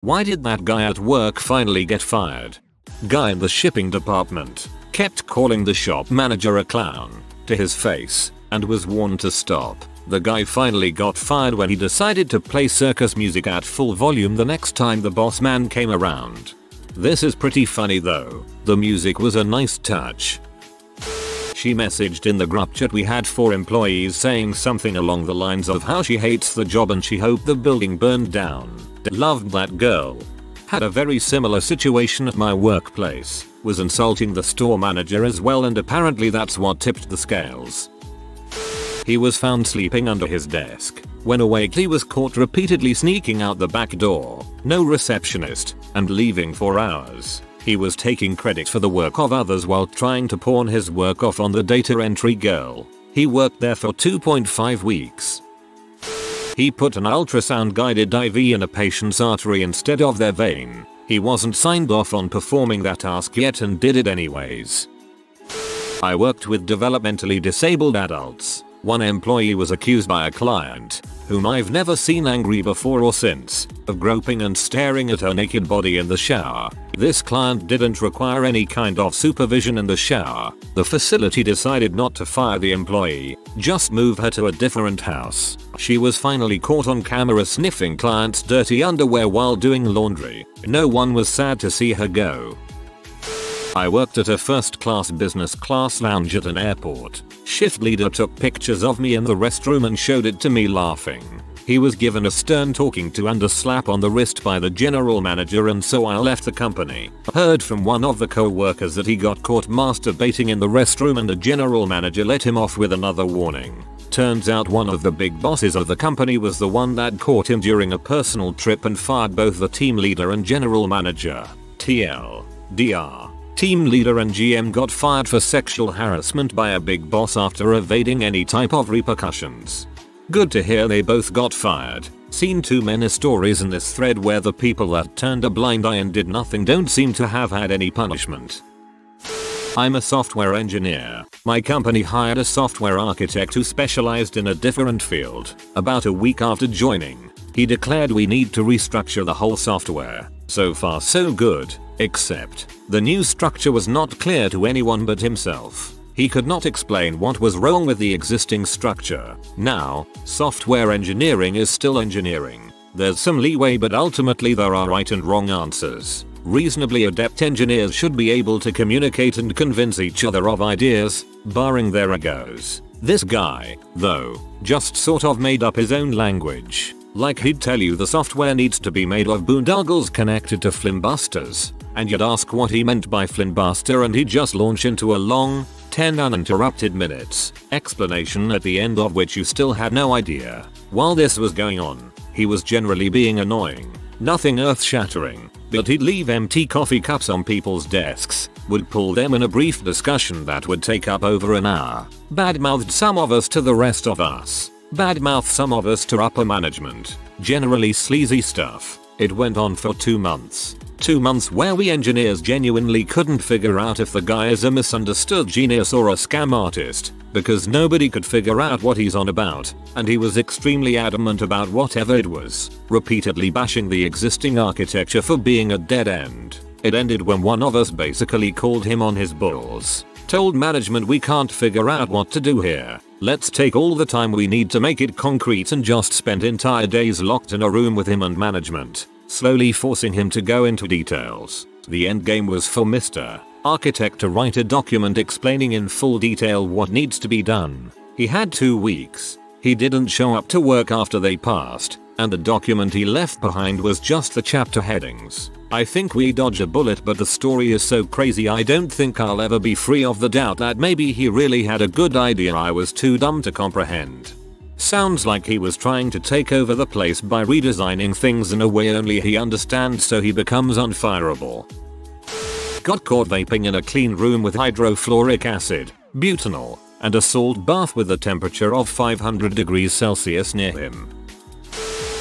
Why did that guy at work finally get fired? Guy in the shipping department kept calling the shop manager a clown to his face and was warned to stop. The guy finally got fired when he decided to play circus music at full volume the next time the boss man came around. This is pretty funny though. The music was a nice touch. She messaged in the group chat we had 4 employees saying something along the lines of how she hates the job and she hoped the building burned down. Loved that girl. Had a very similar situation at my workplace. Was insulting the store manager as well, and apparently that's what tipped the scales. He was found sleeping under his desk. When awake he was caught repeatedly sneaking out the back door, no receptionist, and leaving for hours. He was taking credit for the work of others while trying to pawn his work off on the data entry girl. He worked there for 2.5 weeks. He put an ultrasound guided IV in a patient's artery instead of their vein. He wasn't signed off on performing that task yet and did it anyways. I worked with developmentally disabled adults. One employee was accused by a client, whom I've never seen angry before or since, of groping and staring at her naked body in the shower. This client didn't require any kind of supervision in the shower. The facility decided not to fire the employee, just move her to a different house. She was finally caught on camera sniffing clients' dirty underwear while doing laundry. No one was sad to see her go. I worked at a first-class business class lounge at an airport. Shift leader took pictures of me in the restroom and showed it to me laughing. He was given a stern talking to and a slap on the wrist by the general manager, and so I left the company. Heard from one of the co-workers that he got caught masturbating in the restroom and the general manager let him off with another warning. Turns out one of the big bosses of the company was the one that caught him during a personal trip and fired both the team leader and general manager. TLDR. Team leader and GM got fired for sexual harassment by a big boss after evading any type of repercussions. Good to hear they both got fired. Seen too many stories in this thread where the people that turned a blind eye and did nothing don't seem to have had any punishment. I'm a software engineer. My company hired a software architect who specialized in a different field. About a week after joining, he declared we need to restructure the whole software. So far so good, except the new structure was not clear to anyone but himself. He could not explain what was wrong with the existing structure. Now, software engineering is still engineering. There's some leeway, but ultimately there are right and wrong answers. Reasonably adept engineers should be able to communicate and convince each other of ideas, barring their egos. This guy, though, just sort of made up his own language. Like he'd tell you the software needs to be made of boondoggles connected to flimbusters, and you'd ask what he meant by flimbuster and he'd just launch into a long, 10 uninterrupted minutes explanation at the end of which you still had no idea. While this was going on, he was generally being annoying. Nothing earth-shattering, but he'd leave empty coffee cups on people's desks, would pull them in a brief discussion that would take up over an hour, badmouthed some of us to the rest of us, badmouthed some of us to upper management, generally sleazy stuff. It went on for 2 months. 2 months where we engineers genuinely couldn't figure out if the guy is a misunderstood genius or a scam artist, because nobody could figure out what he's on about, and he was extremely adamant about whatever it was, repeatedly bashing the existing architecture for being a dead end. It ended when one of us basically called him on his balls. Told management we can't figure out what to do here. Let's take all the time we need to make it concrete, and just spent entire days locked in a room with him and management, slowly forcing him to go into details. The endgame was for Mr. Architect to write a document explaining in full detail what needs to be done. He had 2 weeks. He didn't show up to work after they passed, and the document he left behind was just the chapter headings. I think we dodged a bullet, but the story is so crazy I don't think I'll ever be free of the doubt that maybe he really had a good idea I was too dumb to comprehend. Sounds like he was trying to take over the place by redesigning things in a way only he understands, so he becomes unfireable. Got caught vaping in a clean room with hydrofluoric acid, butanol, and a salt bath with a temperature of 500 degrees Celsius near him.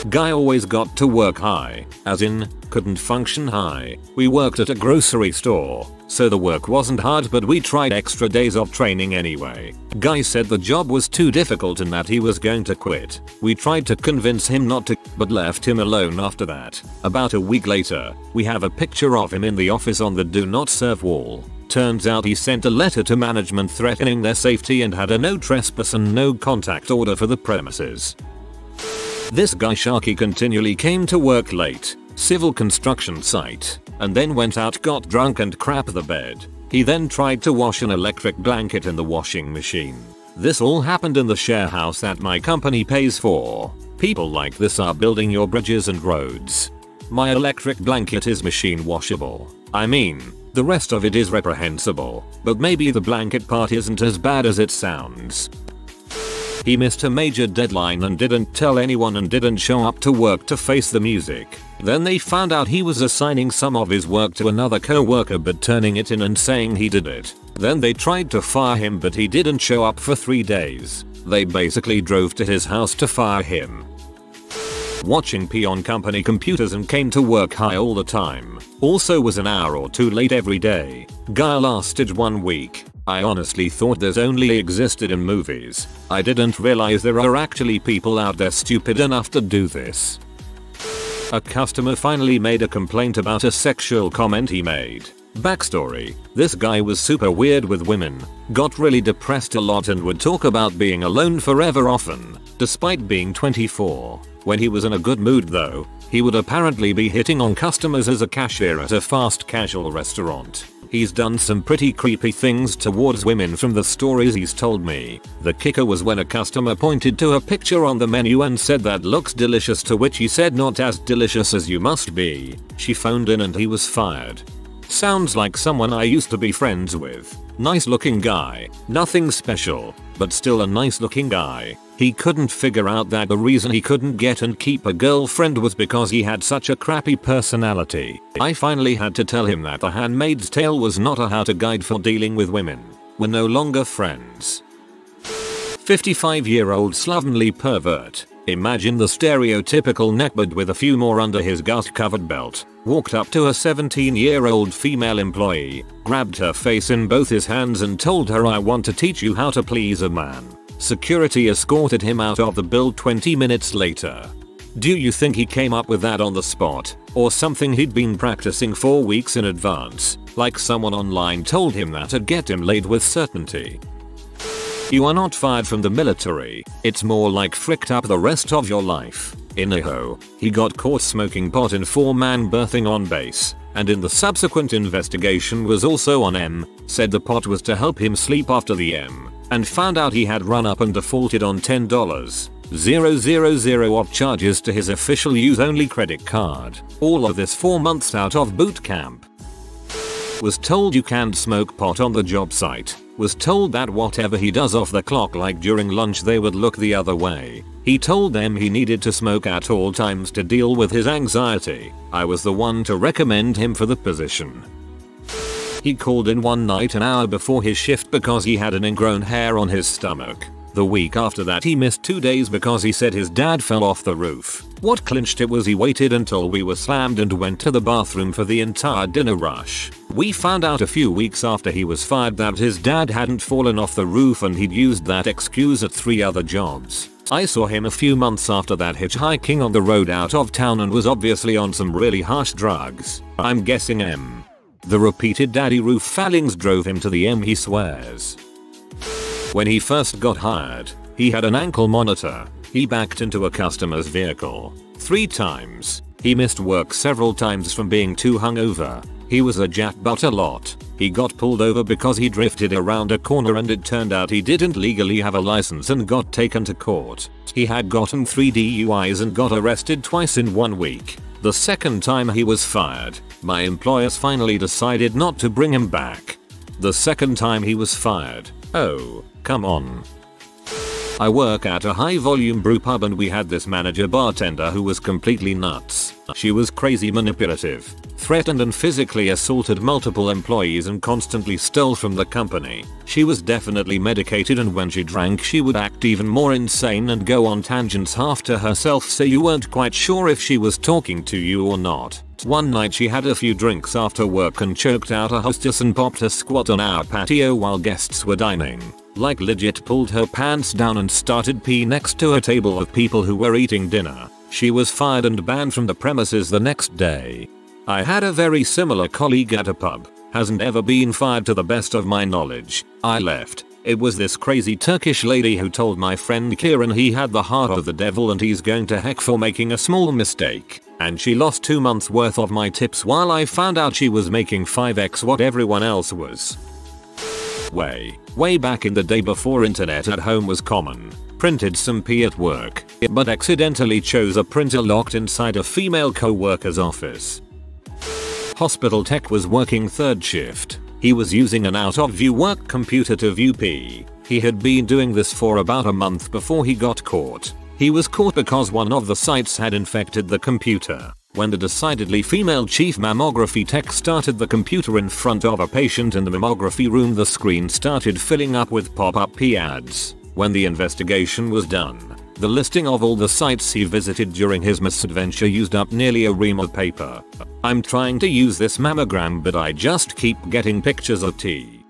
Guy always got to work high, as in, couldn't function high. We worked at a grocery store, so the work wasn't hard but we tried extra days of training anyway. Guy said the job was too difficult and that he was going to quit. We tried to convince him not to, but left him alone after that. About a week later, we have a picture of him in the office on the do not serve wall. Turns out he sent a letter to management threatening their safety and had a no trespass and no contact order for the premises. This guy Sharky continually came to work late, civil construction site, and then went out, got drunk and crapped the bed. He then tried to wash an electric blanket in the washing machine. This all happened in the share house that my company pays for. People like this are building your bridges and roads. My electric blanket is machine washable. I mean, the rest of it is reprehensible, but maybe the blanket part isn't as bad as it sounds. He missed a major deadline and didn't tell anyone and didn't show up to work to face the music. Then they found out he was assigning some of his work to another co-worker but turning it in and saying he did it. Then they tried to fire him but he didn't show up for 3 days. They basically drove to his house to fire him. Watching pee on company computers and came to work high all the time. Also was an hour or two late every day. Guy lasted 1 week. I honestly thought this only existed in movies. I didn't realize there are actually people out there stupid enough to do this. A customer finally made a complaint about a sexual comment he made. Backstory: this guy was super weird with women, got really depressed a lot and would talk about being alone forever often, despite being 24. When he was in a good mood though, he would apparently be hitting on customers as a cashier at a fast casual restaurant. He's done some pretty creepy things towards women from the stories he's told me. The kicker was when a customer pointed to a picture on the menu and said that looks delicious, to which he said not as delicious as you must be. She phoned in and he was fired. Sounds like someone I used to be friends with. Nice looking guy, nothing special, but still a nice looking guy. He couldn't figure out that the reason he couldn't get and keep a girlfriend was because he had such a crappy personality. I finally had to tell him that The Handmaid's Tale was not a how-to guide for dealing with women. We're no longer friends. 55-year-old slovenly pervert. Imagine the stereotypical neckbeard with a few more under his gut-covered belt. Walked up to a 17-year-old female employee, grabbed her face in both his hands and told her, "I want to teach you how to please a man." Security escorted him out of the building 20 minutes later. Do you think he came up with that on the spot, or something he'd been practicing for weeks in advance, like someone online told him that'd get him laid with certainty? You are not fired from the military, it's more like fricked up the rest of your life. In Idaho, he got caught smoking pot in 4-man berthing on base, and in the subsequent investigation was also on M, said the pot was to help him sleep after the M, and found out he had run up and defaulted on $10,000 of charges to his official use-only credit card. All of this 4 months out of boot camp. Was told you can't smoke pot on the job site. Was told that whatever he does off the clock, like during lunch, they would look the other way. He told them he needed to smoke at all times to deal with his anxiety. I was the one to recommend him for the position. He called in one night an hour before his shift because he had an ingrown hair on his stomach. The week after that he missed 2 days because he said his dad fell off the roof. What clinched it was he waited until we were slammed and went to the bathroom for the entire dinner rush. We found out a few weeks after he was fired that his dad hadn't fallen off the roof and he'd used that excuse at 3 other jobs. I saw him a few months after that hitchhiking on the road out of town and was obviously on some really harsh drugs. I'm guessing M. The repeated daddy roof fallings drove him to the M, he swears. When he first got hired, he had an ankle monitor. He backed into a customer's vehicle 3 times. He missed work several times from being too hungover. He was a jackbutt a lot. He got pulled over because he drifted around a corner and it turned out he didn't legally have a license and got taken to court. He had gotten 3 DUIs and got arrested twice in 1 week. The second time he was fired, my employers finally decided not to bring him back. The second time he was fired. Oh, come on. I work at a high volume brew pub and we had this manager bartender who was completely nuts. She was crazy manipulative, threatened and physically assaulted multiple employees and constantly stole from the company. She was definitely medicated, and when she drank she would act even more insane and go on tangents half to herself, so you weren't quite sure if she was talking to you or not. One night she had a few drinks after work and choked out a hostess and popped a squat on our patio while guests were dining. Like legit pulled her pants down and started pee next to a table of people who were eating dinner. She was fired and banned from the premises the next day. I had a very similar colleague at a pub. Hasn't ever been fired to the best of my knowledge. I left. It was this crazy Turkish lady who told my friend Kieran he had the heart of the devil and he's going to heck for making a small mistake. And she lost 2 months worth of my tips while I found out she was making 5x what everyone else was. Way back in the day before internet at home was common. Printed some pee at work, but accidentally chose a printer locked inside a female co-worker's office. Hospital tech was working third shift. He was using an out-of-view work computer to view pee. He had been doing this for about a month before he got caught. He was caught because one of the sites had infected the computer. When the decidedly female chief mammography tech started the computer in front of a patient in the mammography room, the screen started filling up with pop-up pee ads. When the investigation was done, the listing of all the sites he visited during his misadventure used up nearly a ream of paper. I'm trying to use this mammogram but I just keep getting pictures of tea.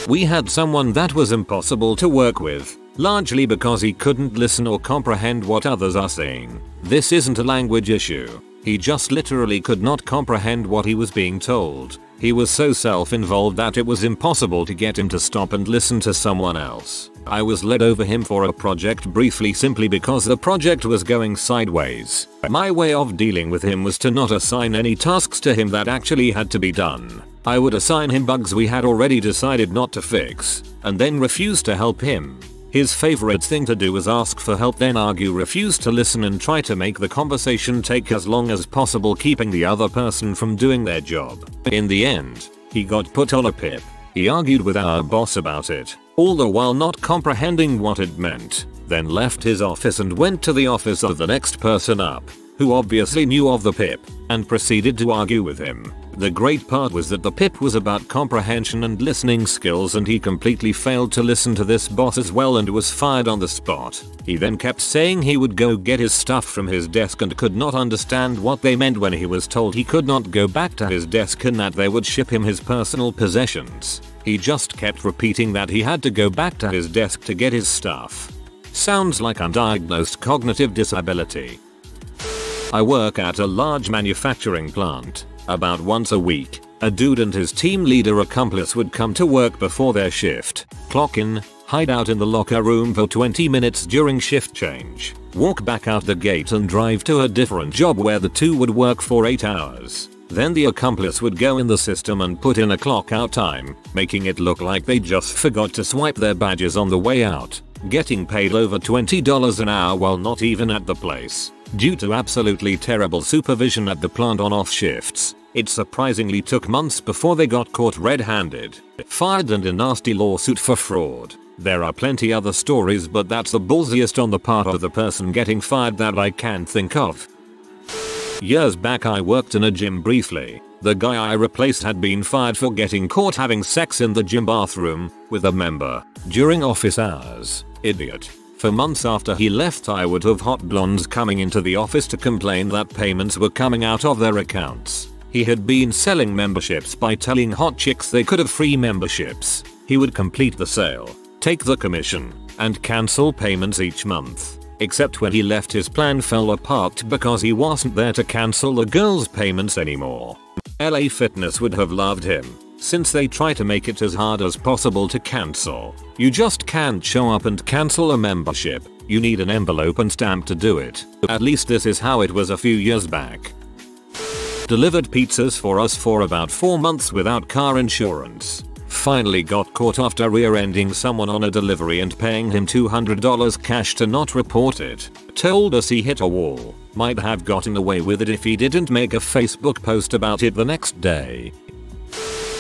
We had someone that was impossible to work with, largely because he couldn't listen or comprehend what others are saying. This isn't a language issue. He just literally could not comprehend what he was being told. He was so self-involved that it was impossible to get him to stop and listen to someone else. I was led over him for a project briefly simply because the project was going sideways. My way of dealing with him was to not assign any tasks to him that actually had to be done. I would assign him bugs we had already decided not to fix, and then refuse to help him. His favorite thing to do was ask for help, then argue, refuse to listen, and try to make the conversation take as long as possible, keeping the other person from doing their job. In the end, he got put on a PIP. He argued with our boss about it, all the while not comprehending what it meant, then left his office and went to the office of the next person up, who obviously knew of the PIP, and proceeded to argue with him. The great part was that the PIP was about comprehension and listening skills, and he completely failed to listen to this boss as well and was fired on the spot. He then kept saying he would go get his stuff from his desk and could not understand what they meant when he was told he could not go back to his desk and that they would ship him his personal possessions. He just kept repeating that he had to go back to his desk to get his stuff. Sounds like undiagnosed cognitive disability. I work at a large manufacturing plant. About once a week, a dude and his team leader accomplice would come to work before their shift, clock in, hide out in the locker room for 20 minutes during shift change, walk back out the gate and drive to a different job where the two would work for 8 hours. Then the accomplice would go in the system and put in a clock out time, making it look like they just forgot to swipe their badges on the way out, getting paid over $20 an hour while not even at the place. Due to absolutely terrible supervision at the plant on off shifts, it surprisingly took months before they got caught red-handed, fired, and a nasty lawsuit for fraud. There are plenty other stories, but that's the ballsiest on the part of the person getting fired that I can think of. Years back I worked in a gym briefly. The guy I replaced had been fired for getting caught having sex in the gym bathroom with a member during office hours. Idiot. For months after he left I would have hot blondes coming into the office to complain that payments were coming out of their accounts. He had been selling memberships by telling hot chicks they could have free memberships. He would complete the sale, take the commission, and cancel payments each month. Except when he left his plan fell apart because he wasn't there to cancel the girls' payments anymore. LA Fitness would have loved him, since they try to make it as hard as possible to cancel. You just can't show up and cancel a membership. You need an envelope and stamp to do it. At least this is how it was a few years back. Delivered pizzas for us for about 4 months without car insurance. Finally got caught after rear-ending someone on a delivery and paying him $200 cash to not report it. Told us he hit a wall. Might have gotten away with it if he didn't make a Facebook post about it the next day.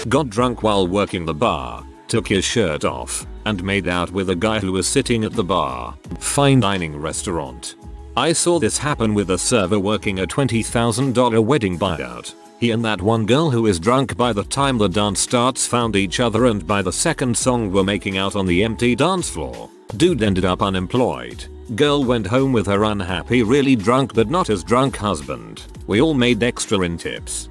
Got drunk while working the bar. took his shirt off, and made out with a guy who was sitting at the bar. Fine dining restaurant. I saw this happen with a server working a $20,000 wedding buyout. He and that one girl who is drunk by the time the dance starts found each other, and by the second song were making out on the empty dance floor. Dude ended up unemployed. Girl went home with her unhappy, really drunk but not as drunk husband. We all made extra in tips.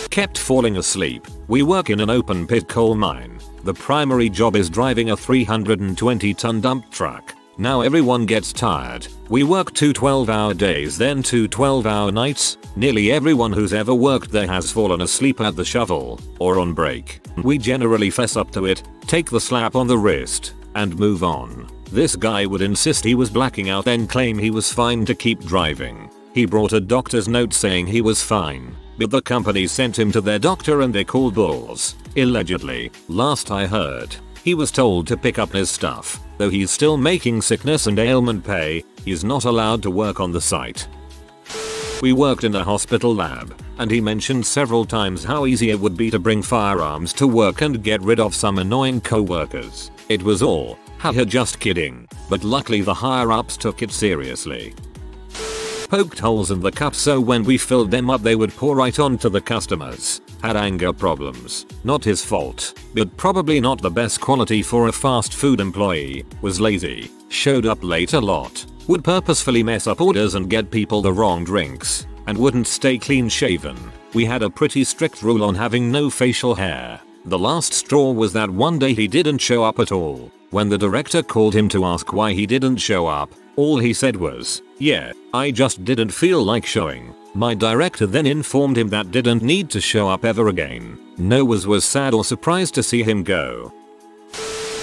Kept falling asleep. We work in an open pit coal mine. The primary job is driving a 320-ton dump truck. Now everyone gets tired. We work 2 12-hour days, then 2 12-hour nights. Nearly everyone who's ever worked there has fallen asleep at the shovel or on break. We generally fess up to it, take the slap on the wrist, and move on. This guy would insist he was blacking out, then claim he was fine to keep driving. He brought a doctor's note saying he was fine, but the company sent him to their doctor and they called bulls. Allegedly, last I heard, he was told to pick up his stuff. Though he's still making sickness and ailment pay, he's not allowed to work on the site. We worked in a hospital lab, and he mentioned several times how easy it would be to bring firearms to work and get rid of some annoying co-workers. It was all, haha, just kidding, but luckily the higher-ups took it seriously. Poked holes in the cups so when we filled them up they would pour right onto the customers. Had anger problems. Not his fault, but probably not the best quality for a fast food employee. Was lazy. Showed up late a lot. Would purposefully mess up orders and get people the wrong drinks. And wouldn't stay clean shaven. We had a pretty strict rule on having no facial hair. The last straw was that one day he didn't show up at all. When the director called him to ask why he didn't show up, all he said was, "Yeah, I just didn't feel like showing." My director then informed him that didn't need to show up ever again. No was sad or surprised to see him go.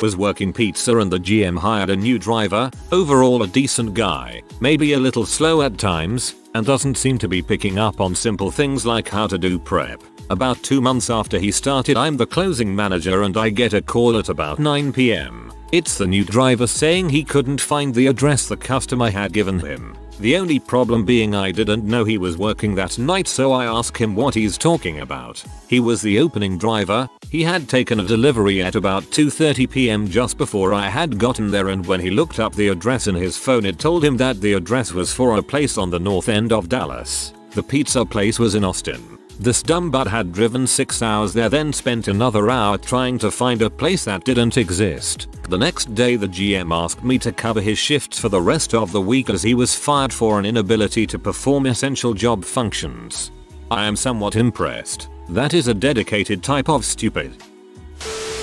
Was working pizza and the GM hired a new driver, overall a decent guy, maybe a little slow at times, and doesn't seem to be picking up on simple things like how to do prep. About 2 months after he started, I'm the closing manager and I get a call at about 9 PM. It's the new driver saying he couldn't find the address the customer had given him. The only problem being I didn't know he was working that night, so I asked him what he's talking about. He was the opening driver. He had taken a delivery at about 2:30 PM just before I had gotten there, and when he looked up the address in his phone it told him that the address was for a place on the north end of Dallas. The pizza place was in Austin. This dumb butt had driven 6 hours there, then spent another hour trying to find a place that didn't exist. The next day the GM asked me to cover his shifts for the rest of the week as he was fired for an inability to perform essential job functions. I am somewhat impressed. That is a dedicated type of stupid.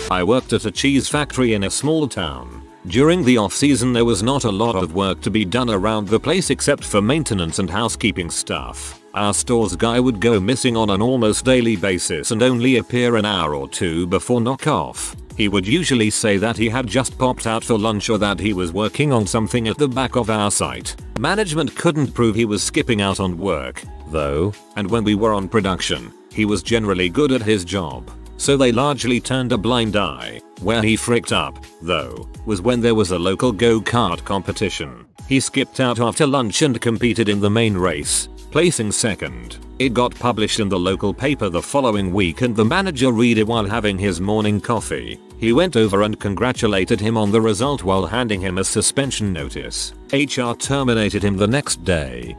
I worked at a cheese factory in a small town. During the off-season there was not a lot of work to be done around the place except for maintenance and housekeeping stuff. Our stores guy would go missing on an almost daily basis and only appear an hour or two before knock-off. He would usually say that he had just popped out for lunch or that he was working on something at the back of our site. Management couldn't prove he was skipping out on work, though, and when we were on production, he was generally good at his job. So they largely turned a blind eye. Where he fricked up, though, was when there was a local go-kart competition. He skipped out after lunch and competed in the main race, placing second. It got published in the local paper the following week and the manager read it while having his morning coffee. He went over and congratulated him on the result while handing him a suspension notice. HR terminated him the next day.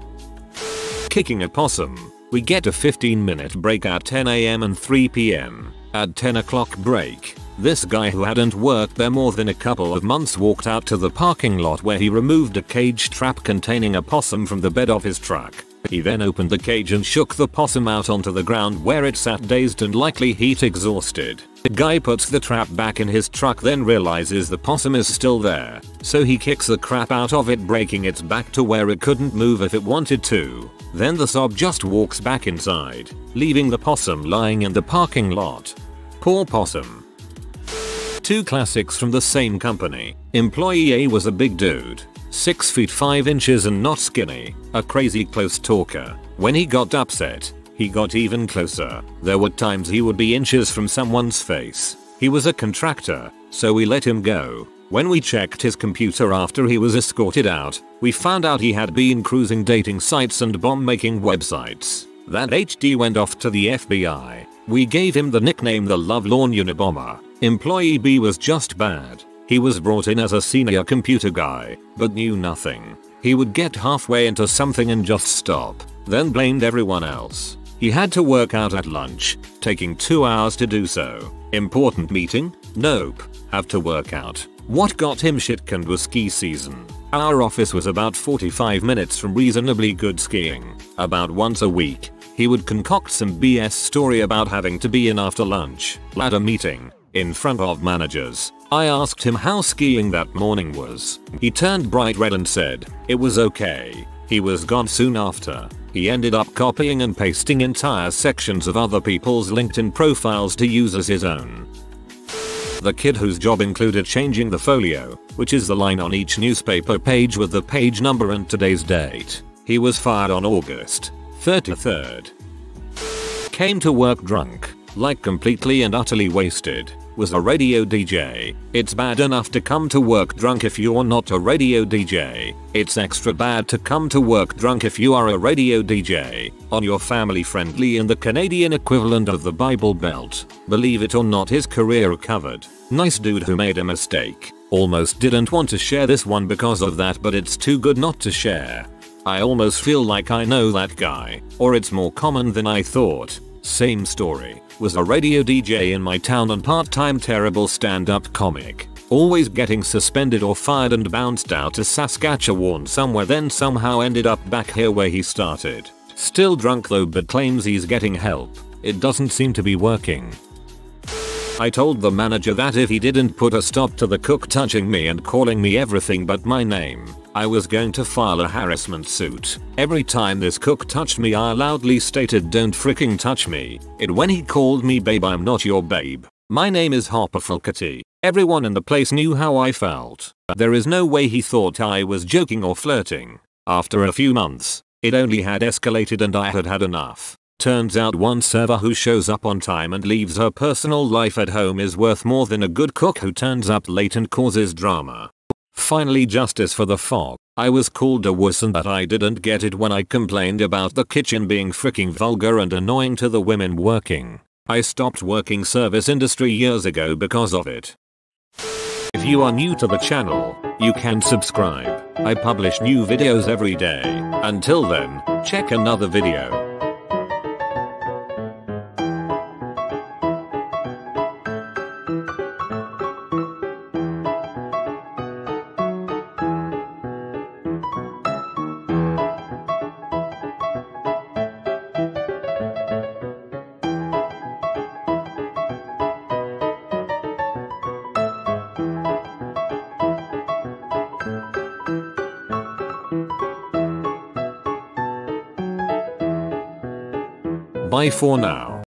Kicking a possum. We get a 15-minute break at 10 AM and 3 PM. At 10 o'clock break, this guy who hadn't worked there more than a couple of months walked out to the parking lot where he removed a cage trap containing a possum from the bed of his truck. He then opened the cage and shook the possum out onto the ground where it sat dazed and likely heat exhausted. The guy puts the trap back in his truck, then realizes the possum is still there, so he kicks the crap out of it, breaking its back to where it couldn't move if it wanted to. Then the sob just walks back inside, leaving the possum lying in the parking lot. Poor possum. Two classics from the same company. Employee A was a big dude, 6 feet 5 inches and not skinny, a crazy close talker. When he got upset, he got even closer. There were times he would be inches from someone's face. He was a contractor, so we let him go. When we checked his computer after he was escorted out, we found out he had been cruising dating sites and bomb-making websites. That HD went off to the FBI. We gave him the nickname the Lovelorn Unabomber. Employee B was just bad. He was brought in as a senior computer guy, but knew nothing. He would get halfway into something and just stop, then blamed everyone else. He had to work out at lunch, taking 2 hours to do so. Important meeting? Nope. Have to work out. What got him shit-canned was ski season. Our office was about 45 minutes from reasonably good skiing. About once a week, he would concoct some BS story about having to be in after lunch. At a meeting, in front of managers, I asked him how skiing that morning was. He turned bright red and said, it was okay. He was gone soon after. He ended up copying and pasting entire sections of other people's LinkedIn profiles to use as his own. The kid whose job included changing the folio, which is the line on each newspaper page with the page number and today's date. He was fired on August 33rd. Came to work drunk, like completely and utterly wasted. Was a radio DJ. It's bad enough to come to work drunk if you're not a radio DJ. It's extra bad to come to work drunk if you are a radio DJ. On your family friendly and the Canadian equivalent of the Bible Belt. Believe it or not, his career recovered. Nice dude who made a mistake. Almost didn't want to share this one because of that, but it's too good not to share. I almost feel like I know that guy, or it's more common than I thought. Same story. Was a radio DJ in my town and part-time terrible stand-up comic. Always getting suspended or fired and bounced out to Saskatchewan somewhere, then somehow ended up back here where he started. Still drunk though, but claims he's getting help. It doesn't seem to be working. I told the manager that if he didn't put a stop to the cook touching me and calling me everything but my name, I was going to file a harassment suit. Every time this cook touched me, I loudly stated, don't freaking touch me. When he called me babe, I'm not your babe. My name is Harper Fulcati. Everyone in the place knew how I felt. There is no way he thought I was joking or flirting. After a few months, it only had escalated and I had had enough. Turns out one server who shows up on time and leaves her personal life at home is worth more than a good cook who turns up late and causes drama. Finally, justice for the fog. I was called a wuss and that I didn't get it when I complained about the kitchen being freaking vulgar and annoying to the women working. I stopped working service industry years ago because of it. If you are new to the channel, you can subscribe. I publish new videos every day. Until then, check another video. Bye for now.